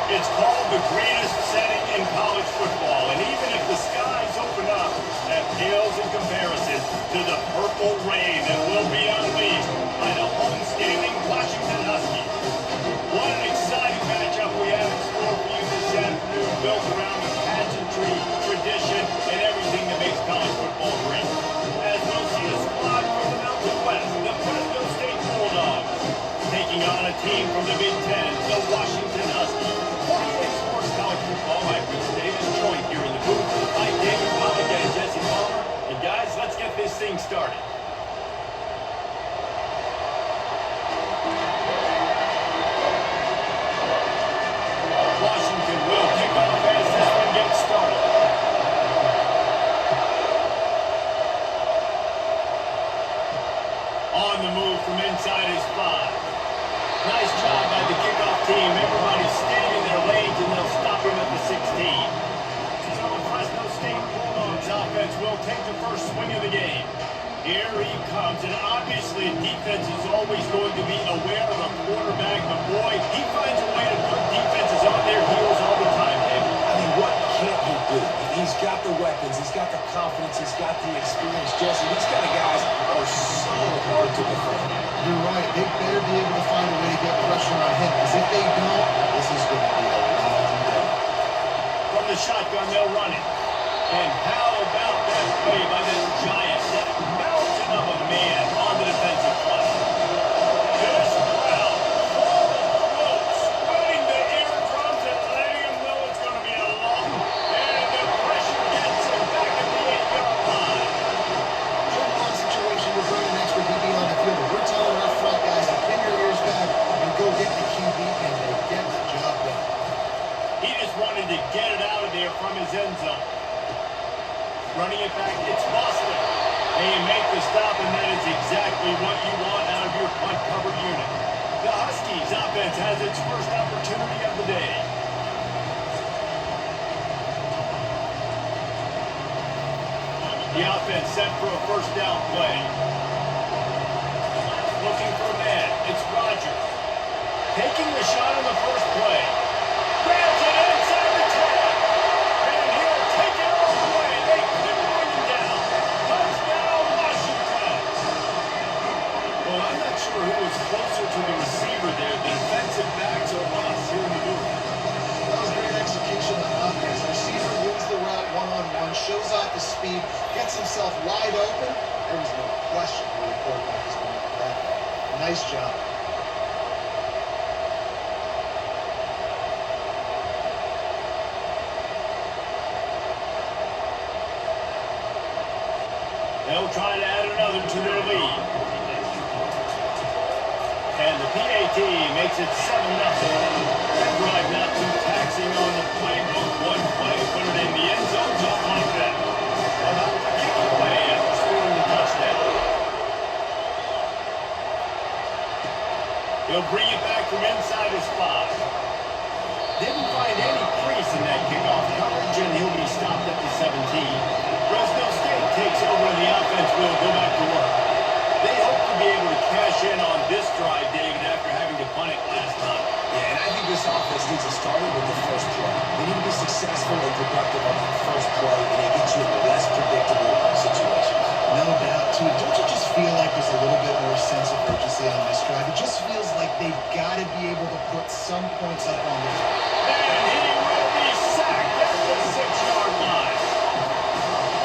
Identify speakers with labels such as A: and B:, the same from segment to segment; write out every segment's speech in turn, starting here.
A: It's called the greatest setting in college football, and even if the skies open up, that pales in comparison to the purple rain that will be unleashed by the homestanding Washington Huskies. What an exciting matchup we have in store for you this afternoon, built around the pageantry, tradition, and everything that makes college football great. As we'll see a squad from the Mountain West, the Fresno State Bulldogs, taking on a team from the Big Ten, the Washington Huskies. 48 Sports College Football, I'm Chris Davis, joined here in the booth by David Pollock and Jesse Palmer. And guys, let's get this thing started. Washington will kick off as this one gets started. On the move from inside his 5. Nice job by the kickoff team. Everybody's staying in their lanes, and they'll stop him at the 16. So the Fresno State Bulldogs offense will take the first swing of the game. Here he comes, and obviously defense is always going to be aware of the quarterback, but boy, he finds a way to put defenses on their heels all the time, David.
B: I mean, what can't he do? He's got the weapons, he's got the confidence, he's got the experience. Jesse, these kind of guys are so hard to defend.
C: You're right. They better be able to find a way to get pressure on him, because if they don't, this is going to be a long day.
A: From the shotgun, they'll run it. And how about that play by this giant, that mountain of a man on the defensive front? This crowd full of throats, spreading the eardrums and letting him know it's going to be a long. And the pressure gets him back at the 8-yard line.
C: Third down situation, we're bringing an extra DB on the field. We're telling our front guys to pin your ears back and go get the QB, and they get the job done.
A: He just wanted to get it out of there from his end zone. Running it back, it's Boston. And you make the stop, and that is exactly what you want out of your punt cover unit. The Huskies offense has its first opportunity of the day. The offense set for a first down play. Looking for a man, it's Rodgers. Taking the shot on the first play. Grabs it inside the 10. And he'll take it all the way. They couldn't bring him down. Touchdown, Washington. Well, I'm not sure who was closer to the receiver there, the defensive backs or us here in the booth.
C: That was great execution on offense. The receiver wins the route one-on-one, shows off the speed, gets himself wide open. There was no question where the quarterback is going for that. Nice job.
A: They'll try to add another to their lead. And the PAT makes it 7-0. That drive not too taxing on the playbook. One play, put it in the end zone just like that. About to kick it away after scoring the touchdown. He'll bring it back from inside his 5. Didn't find any crease in that kickoff coverage, and he'll be stopped at the 17. Fresno State takes over, and the offense will go back to work. They hope to be able to cash in on this drive, David, after having to punt it last time.
B: Yeah, and I think this offense needs to start with the first play. They need to be successful and productive on that first play, and it gets you in less predictable situations.
C: No doubt, too. Don't you just feel like there's a little bit more sense of urgency on this drive? It just feels like they've got to be able to put some points up on the board.
A: And he will be sacked at the 6-yard line.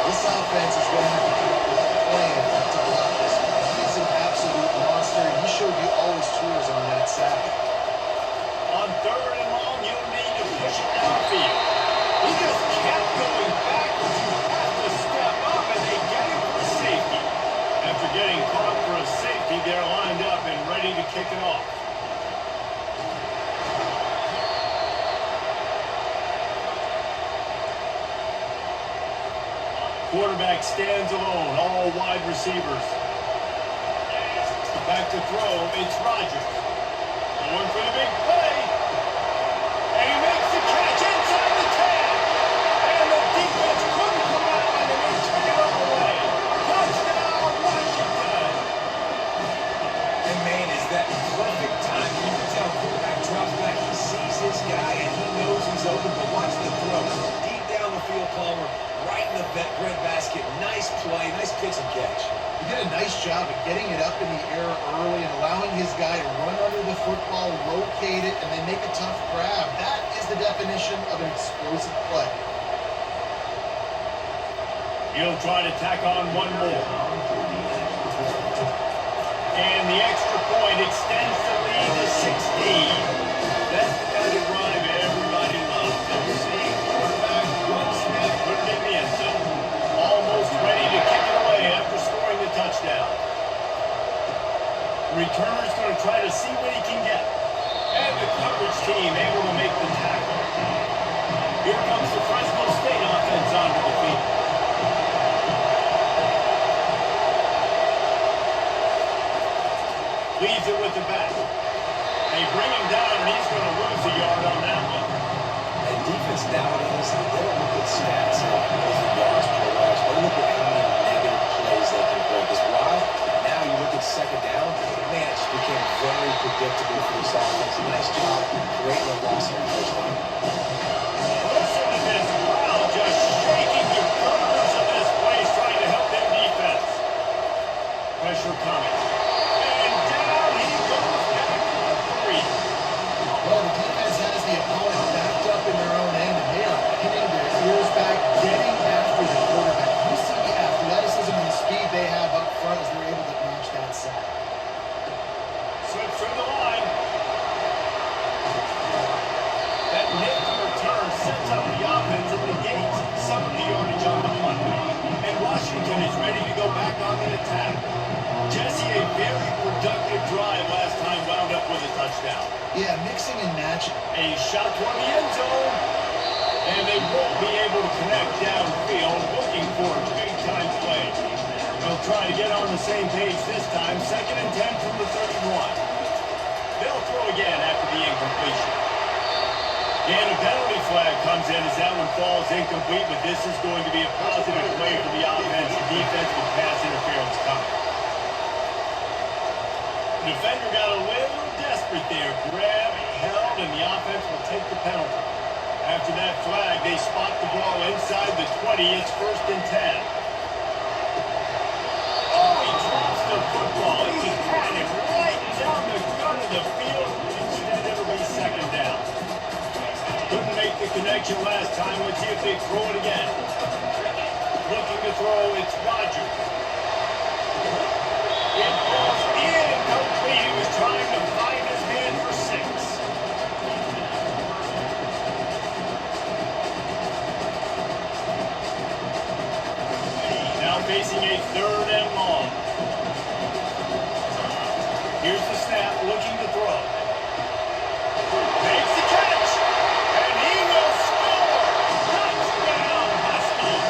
C: This offense is going to have to keep playing to block this one. He's an absolute monster, and he showed you all his tools on that sack.
A: On 3rd and long, you'll need to push it downfield. He just kept going backwards. You have to step up, and they get him for safety. After getting caught for a safety, they're lined up and ready to kick it off. Quarterback stands alone, all wide receivers. Back to throw, it's Rodgers. Going for the big play. And he makes the catch inside the 10. And the defense couldn't come out, and they took it all away. Touchdown, Washington.
B: And man, is that perfect time. You can tell quarterback drops back, he sees his guy, and he play. Nice pitch and catch.
C: He did a nice job of getting it up in the air early and allowing his guy to run under the football, locate it, and then make a tough grab. That is the definition of an explosive play.
A: He'll try to tack on one more. And the extra point extends the lead to 16. That's the kind of drive everybody loves. And seeing quarterback one snap, put it in the end zone. Almost ready to kick it away after scoring the touchdown. Returner's going to try to see what he can get. And the coverage team able to make the tackle. Here comes the Fresno State offense onto the field. Leaves it with the back. They bring him down, and he's going to lose a yard on that one.
B: And defense nowadays, they don't look at stats like yards per rush. They look at how many negative plays they can break. Because why? Now you look at second down, man, it just became very predictable for this offense. Nice job, great loss on first down.
A: Listen to this crowd just shaking the corners of this place, trying to help their defense. Pressure coming. And down he goes back to 3.
C: Well, the defense has the opponent backed up in their own end, and they are pinning their ears back, getting after the quarterback. You see the athleticism and the speed they have up front as they're able to match that sack.
A: Slips through the line. That nickel return sets up the offense and negates some of the yardage on the punt. And Washington is ready to go back on the attack. Jesse, a very productive drive last time, wound up with a touchdown.
C: Yeah, mixing and matching.
A: A shot toward the end zone. And they won't be able to connect downfield, looking for a big-time play. They'll try to get on the same page this time. 2nd and 10 from the 31. They'll throw again after the incompletion. And a penalty flag comes in as that one falls incomplete, but this is going to be a positive play for the offense. The defense with pass interference coming. The defender got a little desperate there. Grabbed, held, and the offense will take the penalty. After that flag, they spot the ball inside the 20. It's 1st and 10. Oh, he drops the football. He had it right down the gun of the field. Instead, it'll be 2nd down. Couldn't make the connection last time. Let's see if they throw it again. Looking to throw, it's Rodgers. It goes incomplete. He was trying to find his man for 6. Now facing a 3rd and long. Here's the snap, looking to throw. Makes the catch, and he will score. Touchdown, Huskies.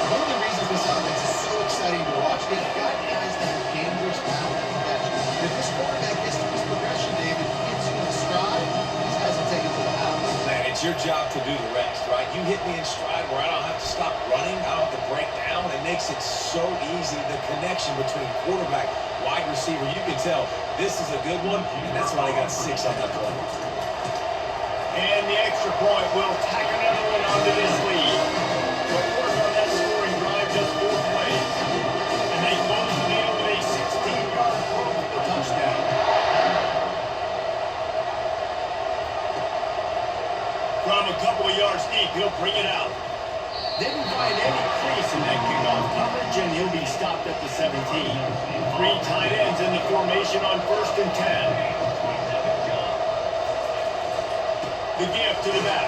C: One of the reasons this offense is so exciting to watch, they've got guys that have dangerous power and catch. If this quarterback gets to this progression, David, he gets you in stride, these guys will take it to the house.
B: Man, it's your job to do the rest, right? You hit me in stride where I don't have to stop running, I don't have to break down. It makes it so easy, the connection between quarterback, wide receiver. You can tell this is a good one, and that's why they got 6 on that play.
A: And the extra point will tack another one onto this lead. But work on that scoring drive, just 4 plays. And they close the deal with a 16-yard throw for the touchdown. From a couple of yards deep, he'll bring it out. Didn't find any crease in that kickoff coverage, and he'll be stopped at the 17. 3 tight ends in the formation on 1st and 10. The gift to the back.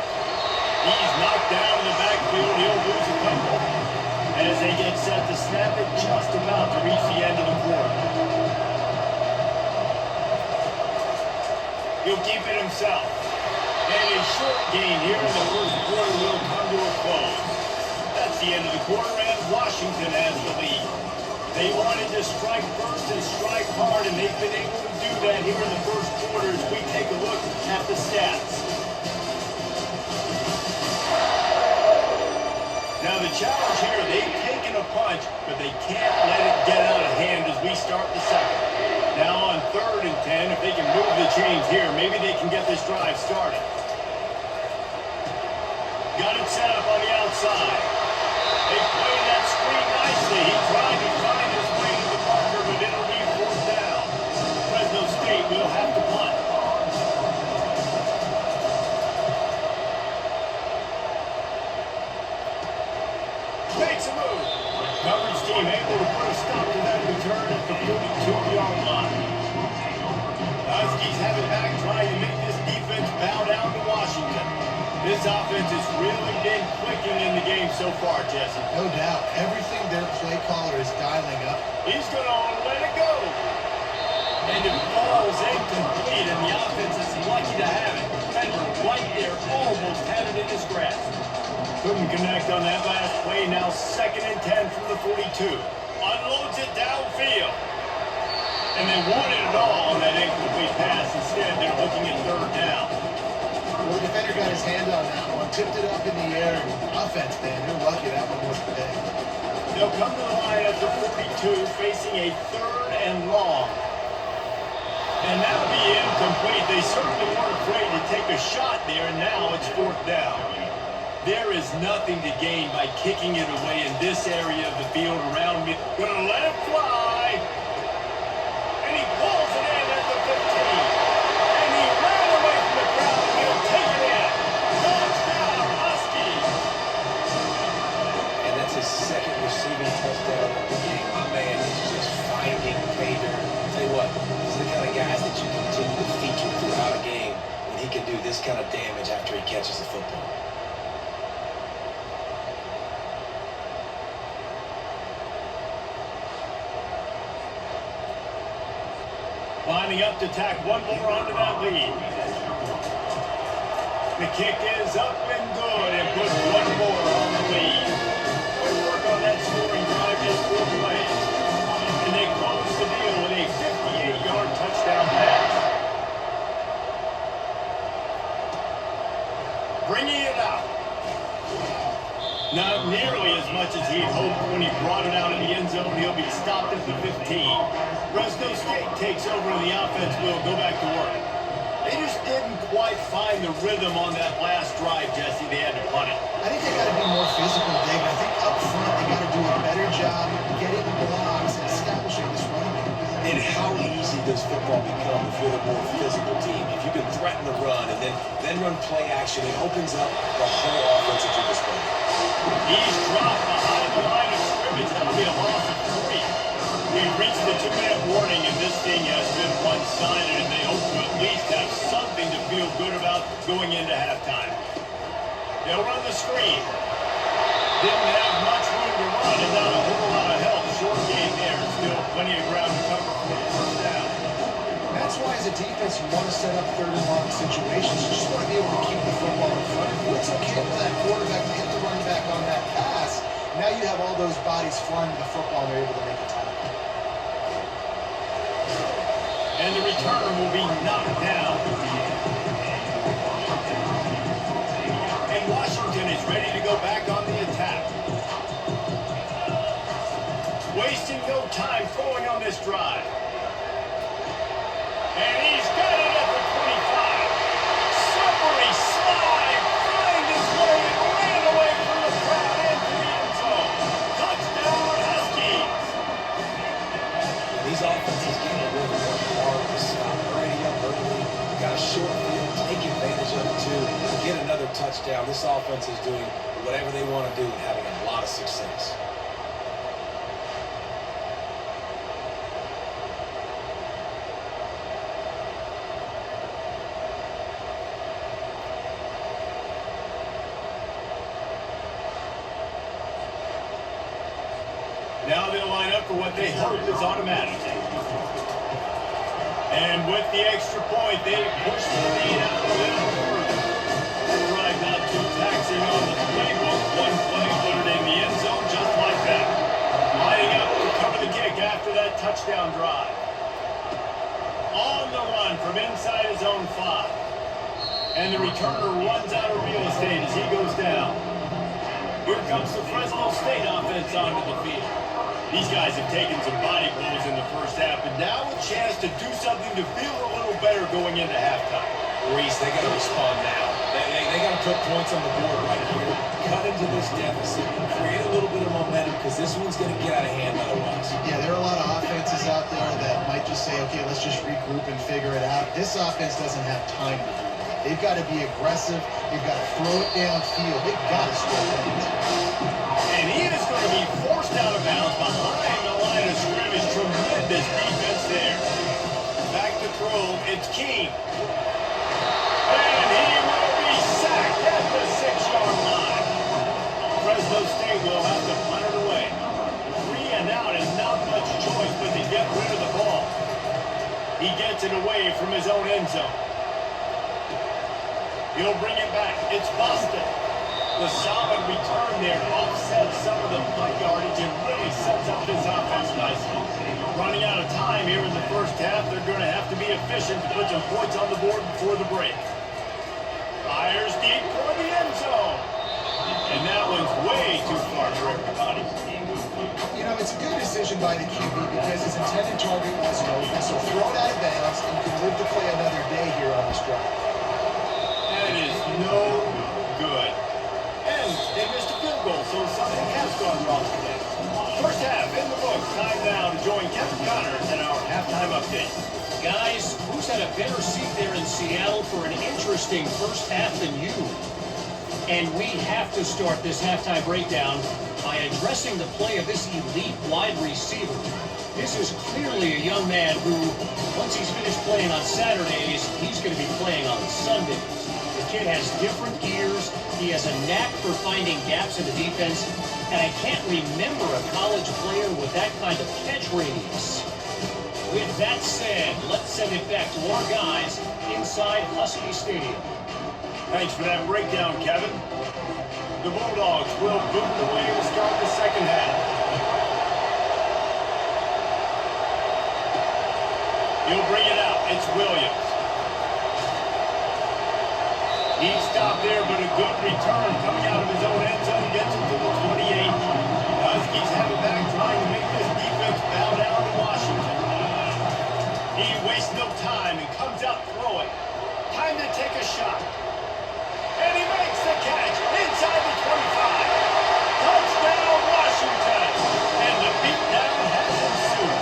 A: He's knocked down in the backfield. He'll lose a couple. As they get set to snap it, just about to reach the end of the quarter. He'll keep it himself. And a short gain here in the 1st quarter will come to a close. That's the end of the quarter, and Washington has the lead. They wanted to strike first and strike hard, and they've been able to do that here in the 1st quarter as we take a look at the stats. Now the challenge here, they've taken a punch, but they can't let it get out of hand as we start the 2nd. Now on 3rd and 10, if they can move the chains here, maybe they can get this drive started. Got it set up on the outside. They play that screen team able to put a stop to that return at the 42-yard line. Huskies have it back trying to make this defense bow down to Washington. This offense has really been clicking in the game so far, Jesse.
C: No doubt. Everything their play caller is dialing up.
A: He's going to let it go. And it falls incomplete, and the offense is lucky to have it. Fender right there almost had it in his grasp. Couldn't connect on that last play. Now 2nd and 10 from the 42. Unloads it downfield. And they wanted it all on that incomplete pass. Instead, they're looking at 3rd down.
C: Well, the defender got his hand on that one, tipped it up in the air. Offense, man, they're lucky that one wasn't big.
A: They'll come to the line at the 42, facing a 3rd and long. And that'll be incomplete. They certainly weren't afraid to take a shot there, and now it's 4th down. There is nothing to gain by kicking it away in this area of the field around me. Gonna let it fly. And he pulls it in at the 15. And he ran away from the crowd, and he'll take it in. Touchdown, Huskies.
B: And that's his 2nd receiving touchdown of the game. My man is just finding pay dirt. Tell you what, these are the kind of guys that you continue to feature throughout a game when he can do this kind of damage after he catches the football.
A: Lining up to tack one more onto that lead. The kick is up and good and put one more on the lead. Good work on that scoring drive, just 4 plays. And they close the deal with a 58-yard touchdown pass. Bringing it out. Not nearly as much as he'd hoped when he brought it out in the end zone. He'll be stopped at the 15. Fresno State takes over and the offense will go back to work. They just didn't quite find the rhythm on that last drive, Jesse. They had to punt it.
C: I think they got to be more physical, Dave. I think up front they got to do a better job getting the blocks and establishing this running game.
B: And how easy does football become if you're a more physical team? If you can threaten the run and then run play action, it opens up the whole offense at your display.
A: He's dropped behind the line of scrimmage. That'll be a loss of 3. We've reached the 2-minute warning, and this thing has been one-sided, and they hope to at least have something to feel good about going into halftime. They'll run the screen. Didn't have much room to run and not a whole lot of help. Short game there. Still plenty of ground to cover for the 1st down.
C: That's why as a defense you want to set up 3rd and long situations. You just want to be able to keep the football in front of you. It's okay for that quarterback to hit the running back on that pass. Now you have all those bodies flying to the football and they're able to make a tackle.
A: And the returner will be knocked down. And Washington is ready to go back on the attack. Wasting no time throwing on this drive. And he's got it at the 25. Slippery slide, find his way and ran away from the crowd into the end zone. Touchdown, Huskies.
B: These offenses game are really working hard to stop Brady up early. Got a short field, take advantage of it too. Get another touchdown. This offense is doing whatever they want to do and having a lot of success.
A: Now they'll line up for what they hope is automatic. And with the extra point, they push the lead out a little further. That drive not too taxing on the playbook. One play put it in the end zone just like that. Lining up to cover the kick after that touchdown drive. On the run from inside his own 5. And the returner runs out of real estate as he goes down. Here comes the Fresno State offense onto the field. These guys have taken some body blows in the first half, but now a chance to do something to feel a little better going into halftime.
B: Reese, they got to respond now. They got to put points on the board right here. Cut into this deficit. Create a little bit of momentum because this one's going to get out of hand otherwise.
C: Yeah, there are a lot of offenses out there that might just say, okay, let's just regroup and figure it out. This offense doesn't have time to do that. They've got to be aggressive. They've got to throw it downfield. They've got to score points.
A: And he is going to be forced out of bounds behind field. It's King. And he will be sacked at the 6-yard line. Fresno State will have to punt it away. 3 and out and not much choice but to get rid of the ball. He gets it away from his own end zone. He'll bring it back. It's Boston. The solid return there offsets some of the punt yardage and really sets up this offense nicely. Running out of time here in the first half, they're going to have to be efficient to put some points on the board before the break. Fires deep for the end zone. And that one's way too far for everybody.
C: You know, it's a good decision by the QB because his intended target wasn't open, so throw it out of bounds and you can live to play another day here on this drive.
A: That is no good. And they missed a field goal, so something has gone wrong today. First half in the books. Time now to join Kevin Connors in our halftime update.
D: Guys, who's had a better seat there in Seattle for an interesting first half than you? And we have to start this halftime breakdown by addressing the play of this elite wide receiver. This is clearly a young man who, once he's finished playing on Saturdays, he's going to be playing on Sundays. The kid has different gears. He has a knack for finding gaps in the defense. And I can't remember a college player with that kind of catch radius. With that said, let's send it back to our guys inside Husky Stadium.
A: Thanks for that breakdown, Kevin. The Bulldogs will boot it away to start the second half. He'll bring it out. It's Williams. He stopped there, but a good return coming out of his own end zone. Gets him to the 28. Huskies have it back trying to make this defense bow down to Washington. He wastes no time and comes out throwing. Time to take a shot. And he makes the catch inside the 25. Touchdown, Washington. And the beatdown has ensued.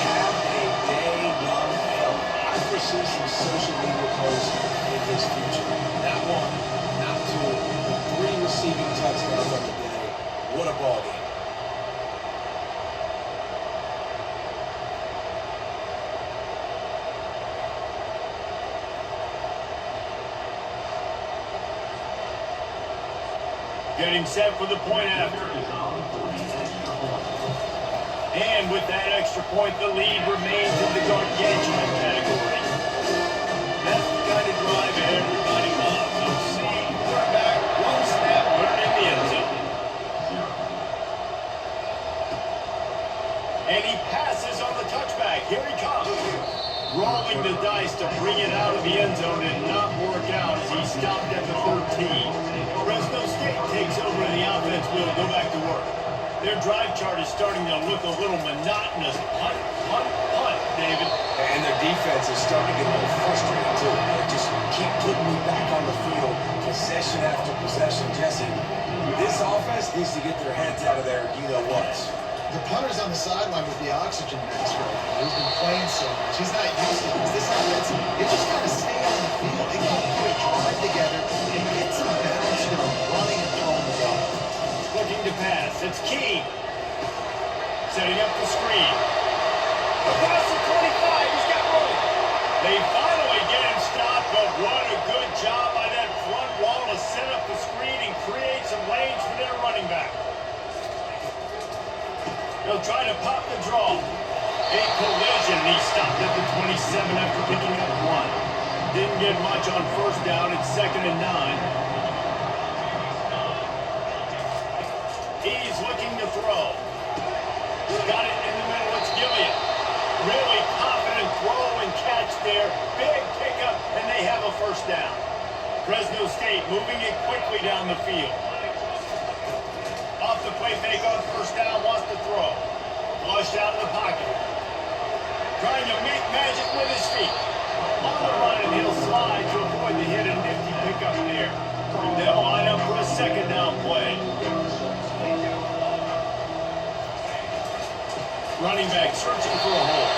B: Have a day, young fella. I foresee some social media posts in his future. Not one, not two, but 3 receiving touchdowns on the day. What a ball game.
A: Getting set for the point after. And with that extra point, the lead remains in the gargantuan category. That's the kind of drive everybody loves. So see, we're back. One snap, we're in the end zone. And he passes on the touchback. Here he comes. Rolling the dice to bring it out of the end zone and not work out as he stopped at the 13. Fresno State takes over and the offense will go back to work. Their drive chart is starting to look a little monotonous. Punt, punt, punt, David.
B: And their defense is starting to get a little frustrated too. They just keep putting me back on the field, possession after possession. Jesse, this offense needs to get their heads out of there, you-know-what.
C: The punter's on the sideline with the oxygen mask right now. He's been playing so much. He's not used to this. This offense, it just got to stay on the field. They got to put a drive together and get some balance here on running and throwing the ball.
A: Looking to pass. It's Key. Setting up the screen. Across the 25. He's got room. They finally get him stopped, but what a good job by that front wall to set up the screen and create some lanes for their running back. They'll try to pop the draw. A collision. He stopped at the 27 after picking up 1. Didn't get much on first down. It's 2nd and 9. He's looking to throw. Got it in the middle. It's Gilliam. Really confident throw and catch there. Big pickup, and they have a first down. Fresno State moving it quickly down the field. Off the play fake on first down, wants to throw. Flushed out of the pocket. Trying to make magic with his feet. On the run, and he'll slide to avoid the hit and nifty pickup there. And they'll line up for a second down play. Running back searching for a hole.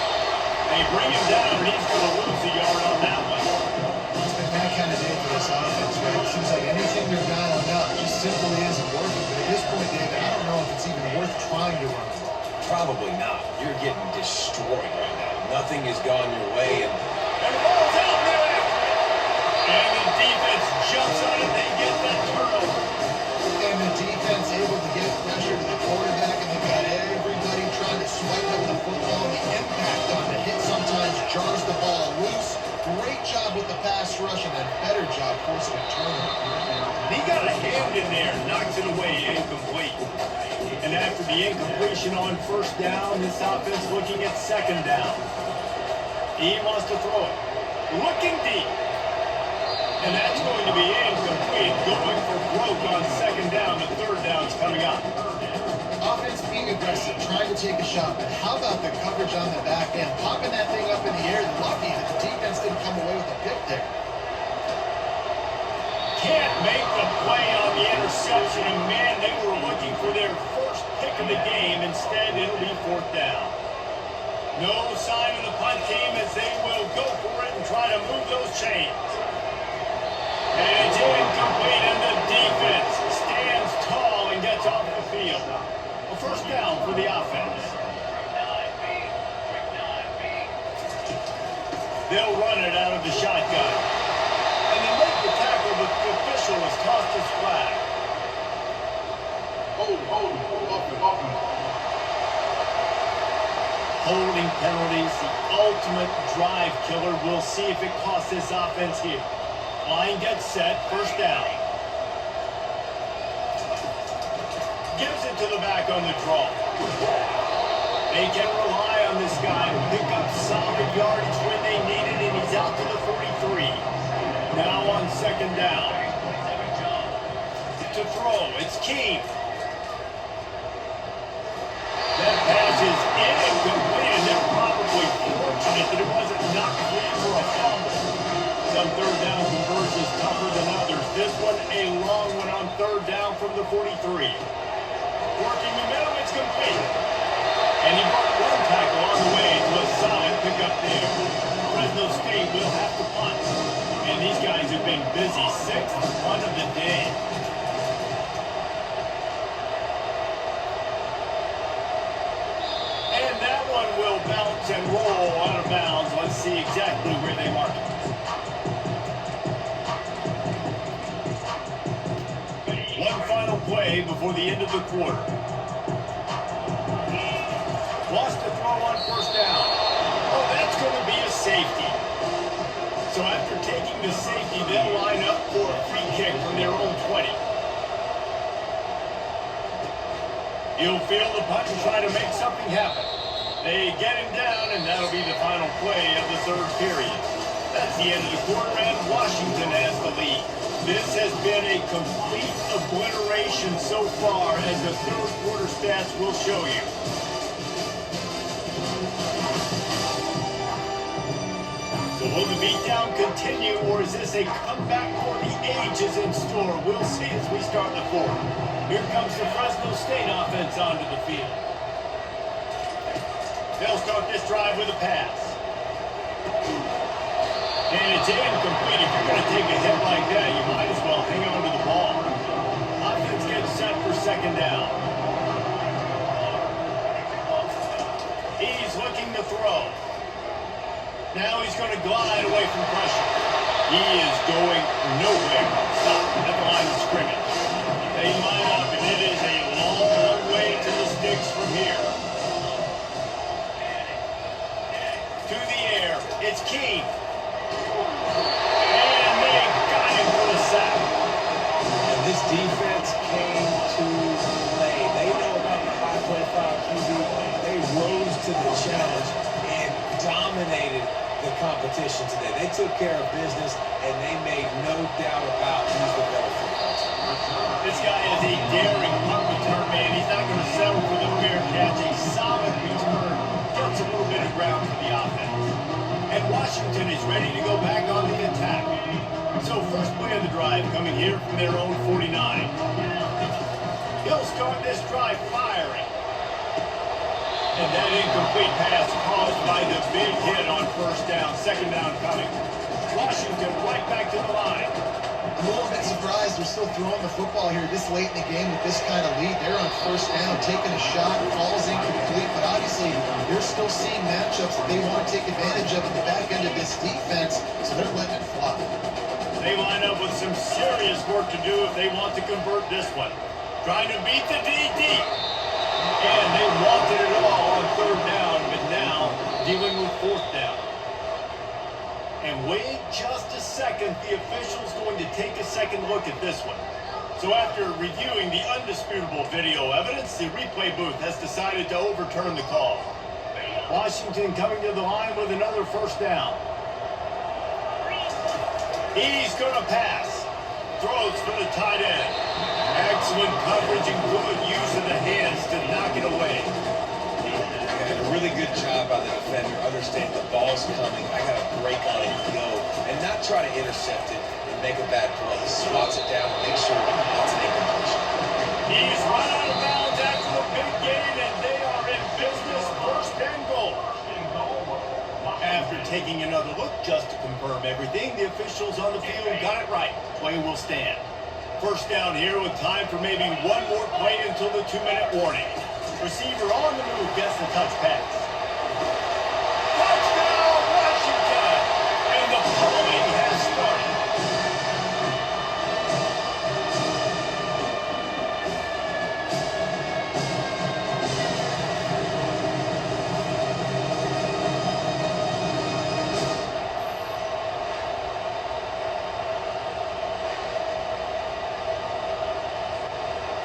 A: They bring him down, and he's going to lose a yard on that one.
C: It's been that kind of day for this offense, right? It seems like anything they're dialing up just simply isn't working. But at this point, David, I don't know if it's even worth trying to run the ball.
B: Probably not. You're getting destroyed right now. nothing has gone your way.
A: And the ball's out there after it. And the defense jumps on it. They get that turnover.
C: And the defense able to get pressure to the quarterback, and they've got everybody trying to swipe up the football. The impact on the hit sometimes jars the ball loose. Great job with the pass rush, and a better job forcing a turnover.
A: He got a hand in there, knocks it away, incomplete. And after the incompletion on first down, this offense looking at second down. He wants to throw it. Looking deep. And that's going to be incomplete. Going for broke on second down. The third down's coming up.
C: Offense being aggressive, trying to take a shot, but how about the coverage on the back end? Popping that thing up in the air, lucky that the defense didn't come away with a pick there.
A: Can't make the play on the interception, and man, they were looking for their first pick of the game. Instead, it'll be fourth down. No sign of the punt team as they will go for it and try to move those chains. And it's incomplete, and the defense stands tall and gets off the field. A first down for the offense. They'll run it out of the shotgun. And they make the tackle, but the official has tossed his flag.
E: Hold, open.
A: Holding penalties, the ultimate drive killer. We'll see if it costs this offense here. Line gets set, first down. Gives it to the back on the draw. They can rely on this guy to pick up solid yardage when they need it, and he's out to the 43. Now on second down. To throw, it's Keene. That pass is incomplete, and they're probably fortunate that it wasn't knocked free for a fumble. Some third down conversions tougher than others. This one a long one on third down from the 43. Working the middle, it's complete. And he brought one tackle on the way to a solid pickup there. Fresno State will have to punt. And these guys have been busy. Sixth punt of the day. And that one will bounce and roll out of bounds. Let's see exactly where they mark it. One final play before the end of the quarter. Wants to throw on first down. Oh, that's going to be a safety. So after taking the safety, they'll line up for a free kick from their own 20. He'll field the punt and try to make something happen. They get him down, and that'll be the final play of the third period. That's the end of the quarter, and Washington has the lead. This has been a complete obliteration so far, as the third quarter stats will show you. So will the beatdown continue, or is this a comeback for the ages in store? We'll see as we start the fourth. Here comes the Fresno State offense onto the field. They'll start this drive with a pass. And it's incomplete. If you're going to take a hit like that, you might as well hang on to the ball. Offense gets set for second down. He's looking to throw. Now he's going to glide away from pressure. He is going nowhere. Stop at the line of scrimmage. They line up, and it is a long way to the sticks from here. To the air, it's Keene. And they got him for the sack.
B: And this defense came to play. They know about the 5.5 QB. They rose to the challenge and dominated the competition today. They took care of business, and they made no doubt about who's the better football team.
A: This guy is a daring punt return man. He's not going to settle for the fair catch. A solid return. Gets a little bit of ground for the offense. And Washington is ready to go back on the attack. So first play of the drive coming here from their own 49. He'll start this drive firing. And that incomplete pass caused by the big hit on first down. Second down coming. Washington right back to the line.
C: I'm a little bit surprised they're still throwing the football here this late in the game with this kind of lead. They're on first down, taking a shot, falls incomplete, but obviously they're still seeing matchups that they want to take advantage of at the back end of this defense, so they're letting it fly.
A: They line up with some serious work to do if they want to convert this one. Trying to beat the DD. And they wanted it all on third down, but now dealing with fourth down. And wait just a second, the official's going to take a second look at this one. So after reviewing the undisputable video evidence, the replay booth has decided to overturn the call. Washington coming to the line with another first down. He's going to pass. Throws for the tight end. Excellent coverage and good use of the hands to knock it away.
B: And a really good job by the defender, understanding the ball's coming, I got to break on it and go, and not try to intercept it and make a bad play. Swats it down and make sure that's an incompletion.
A: He's run out of bounds after the big gain, and they are in business, first and goal. After taking another look just to confirm everything, the officials on the field got it right. Play will stand. First down here with time for maybe one more play until the 2-minute warning. Receiver on the move gets the touch pass. Touchdown, Washington! And the pulling has started.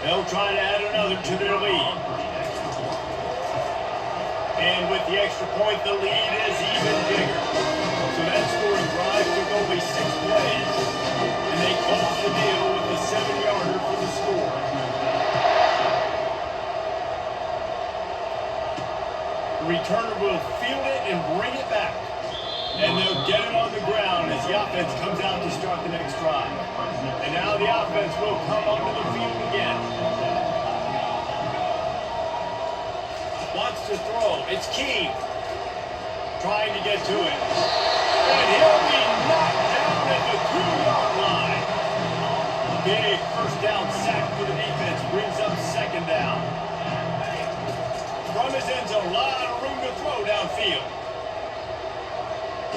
A: They'll try to add another to their lead. And with the extra point, the lead is even bigger. So that scoring drive took only 6 plays. And they close the deal with a 7-yarder for the score. The returner will field it and bring it back. And they'll get it on the ground as the offense comes out to start the next drive. And now the offense will come onto the field again. Wants to throw. It's Key. Trying to get to it. And he'll be knocked down at the 2-yard line. Big first down sack for the defense. Brings up second down. From his end zone, a lot of room to throw downfield.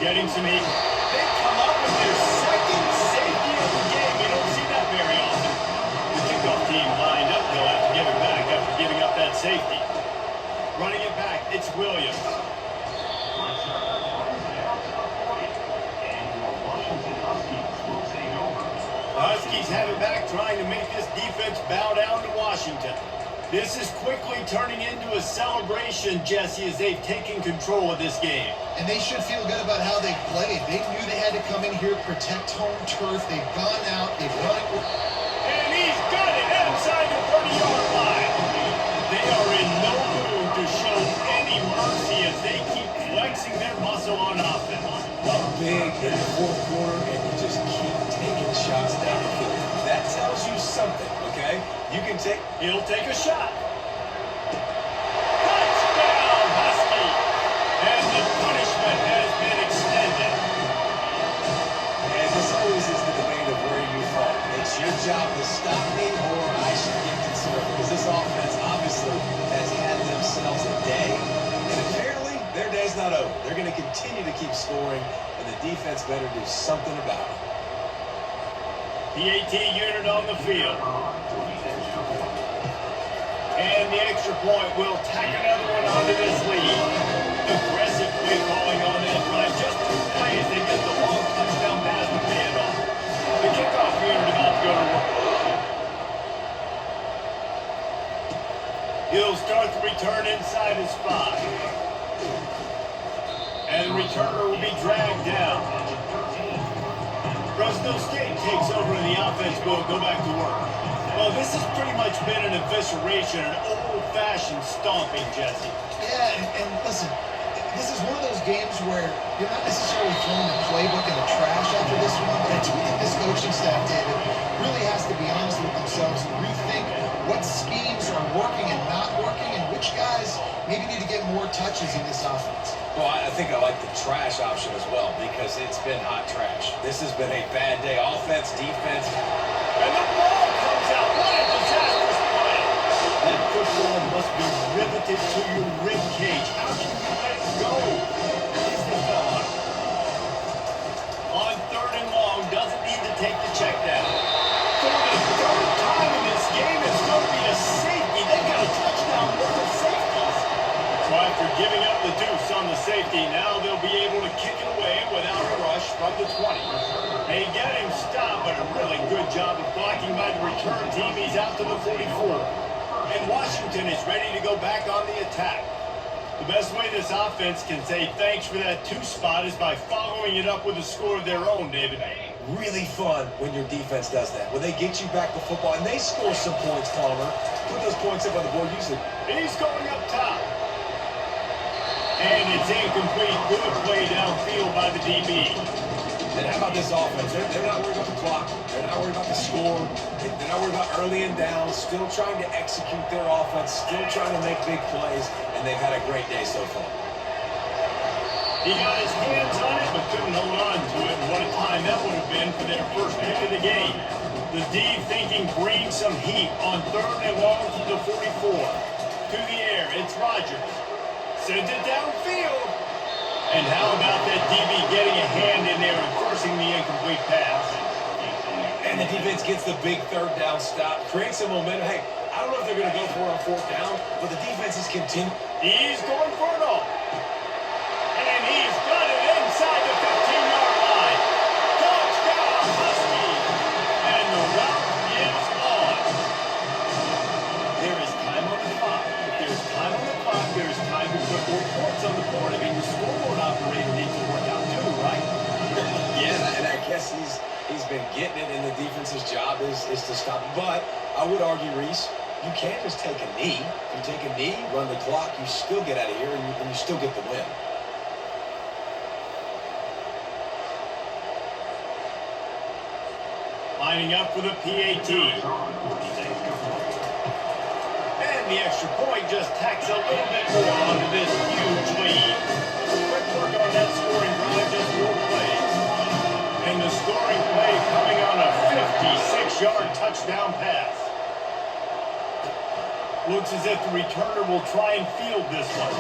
A: Getting some heat. They come up with their second safety of the game. You don't see that very often. The kickoff team lined up. They'll have to give it back after giving up that safety. Running it back, it's Williams. Huskies have it back, trying to make this defense bow down to Washington. This is quickly turning into a celebration, Jesse, as they've taken control of this game.
C: And they should feel good about how they played. They knew they had to come in here, protect home turf. They've gone out, they've run it.
A: And he's got it inside the 30-yard line. They are in no mood to show any mercy as they keep flexing their muscle on offense.
B: Up big in the fourth quarter, and you just keep taking shots down the field. That tells you something, okay? You can take...
A: He'll take a shot. Touchdown, Husky! And the punishment has been extended.
B: And this always is the debate of where you fall. It's your job to stop me, or I should get concerned. Because this offense obviously has had themselves a day. And apparently, their day's not over. They're going to continue to keep scoring, and the defense better do something about it.
A: The AT unit on the field. And the extra point will tack another one onto this lead. Aggressive play calling on that drive. Just 2 plays, they get the long touchdown pass to pay it off. The kickoff unit about to go to work. He'll start the return inside his 5. And the returner will be dragged down. Fresno State takes over and the offense will go back to work. Well, this has pretty much been an evisceration, an old-fashioned stomping, Jesse.
C: Yeah, and listen, this is one of those games where you're not necessarily throwing the playbook in the trash after this one, but I do think this coaching staff, David, really has to be honest with themselves and rethink what schemes are working and not working and which guys maybe need to get more touches in this offense.
B: Well, I think I like the trash option as well because it's been hot trash. This has been a bad day. Offense, defense.
A: And the ball comes out. What a disastrous play. That football must be riveted to your rib cage. cage. How can you let it go? At least they fell on it. On 3rd and long, doesn't need to take the check down. For the 3rd time in this game, it's going to be a safety. They got a touchdown worth of safeties. So after giving up the deuce on the safety, now they'll be able to kick it away without a rush from the 20. They get him stopped, but a really good job of blocking by the return team. He's out to the 44. And Washington is ready to go back on the attack. The best way this offense can say thanks for that 2 spot is by following it up with a score of their own, David.
B: Really fun when your defense does that. When they get you back the football and they score some points, Palmer. Put those points up on the board usually.
A: He's going up top. And it's incomplete. Good play downfield by the DB.
B: And how about this offense? They're not worried about the clock. They're not worried about the score. They're not worried about early and down. Still trying to execute their offense. Still trying to make big plays. And they've had a great day so far.
A: He got his hands on it, but couldn't hold on to it. And what a time that would have been for their first pick of the game. The D thinking bring some heat on 3rd and long from the 44. To the air, it's Rodgers. Sends it downfield. And how about that DB getting a hand in there and forcing the incomplete pass?
B: And the defense gets the big 3rd down stop. Creates some momentum. Hey, I don't know if they're going to go for it on 4th down, but the defense is continuing.
A: He's going for it all. And he's got it inside the 15-yard line. Touchdown, Huskies. And the route is on. There is time on the clock. If there's time on the clock, there's time to put more points on the board. I mean, the scoreboard operator needs to work out too, right?
B: Yeah, and I guess he's been getting it, and the defense's job is to stop. But I would argue, Reese, you can't just take a knee. If you take a knee, run the clock, you still get out of here, and you still get the win.
A: Lining up for the PAT. And the extra point just tacks a little bit more onto this huge lead. Quick work on that scoring drive, just 4 plays. And the scoring play coming on a 56-yard touchdown pass. Looks as if the returner will try and field this one.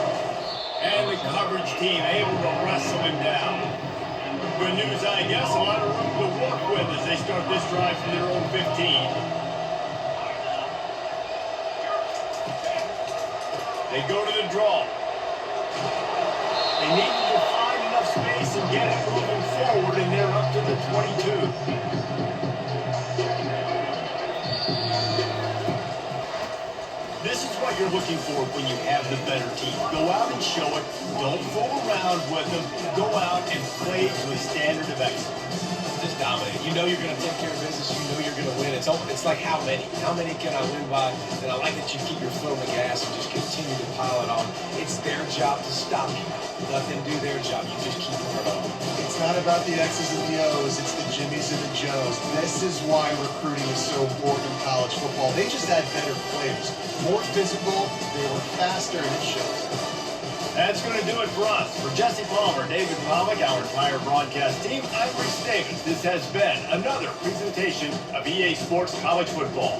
A: And the coverage team able to wrestle him down. Good news, I guess, a lot of room to work with as they start this drive from their own 15. They go to the draw. They needed to find enough space and get it moving forward, and they're up to the 22. This is what you're looking for when you have the better team. Go out and show it. Don't fool around with them. Go out and play to a standard of excellence.
B: Just dominate. You know you're going to take care of business. You know you're going to win. It's like how many? How many can I win by? And I like that you keep your foot on the gas and just continue to pile it on. It's their job to stop you. Let them do their job. You just keep it on.
C: It's not about the X's and the O's, it's the Jimmies and the Joes. This is why recruiting is so important in college football. They just had better players, more physical, they were faster, and it shows.
A: That's going to do it for us. For Jesse Palmer, David Pollack, our entire broadcast team, I'm Reese Davis. This has been another presentation of EA Sports College Football.